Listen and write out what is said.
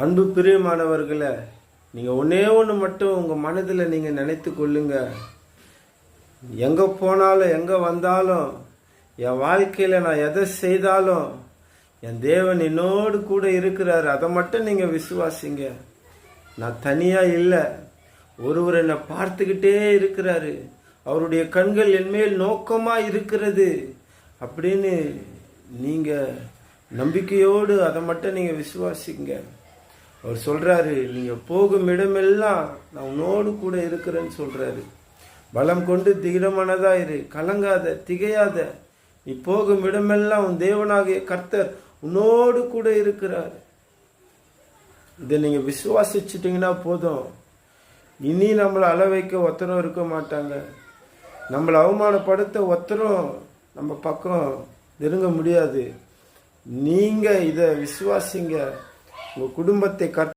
அன்பு பிரியமானவர்களை, நீங்கள் ஒன்றே ஒன்று மட்டும் உங்கள் மனதில் நீங்கள் நினைத்து கொள்ளுங்க. எங்கே போனாலும் எங்கே வந்தாலும் என் வாழ்க்கையில் நான் எதை செய்தாலும் என் தேவன் என்னோடு கூட இருக்கிறார். அதை மட்டும் நீங்கள் விசுவாசிங்க. நான் தனியாக இல்லை, ஒருவர் என்னை பார்த்துக்கிட்டே இருக்கிறாரு, அவருடைய கண்கள் என்மேல் நோக்கமாக இருக்கிறது அப்படின்னு நீங்கள் நம்பிக்கையோடு அதை மட்டும் நீங்கள் விசுவாசிங்க. அவர் சொல்கிறாரு, நீங்கள் போகும் இடமெல்லாம் நான் உன்னோடு கூட இருக்கிறேன்னு சொல்கிறாரு. பலம் கொண்டு திடமானதாக இரு, கலங்காத, திகையாத. நீ போகும் இடமெல்லாம் உன் தேவனாகிய கர்த்தர் உன்னோடு கூட இருக்கிறார். இதை நீங்கள் விசுவாசிச்சிட்டிங்கன்னா போதும். இனி நம்மளை அள வைக்க ஒத்தரும் இருக்க மாட்டாங்க. நம்மளை அவமானப்படுத்த ஒத்தரும் நம்ம பக்கம் நெருங்க முடியாது. நீங்கள் இதை விசுவாசிங்க. உங்கள் குடும்பத்தை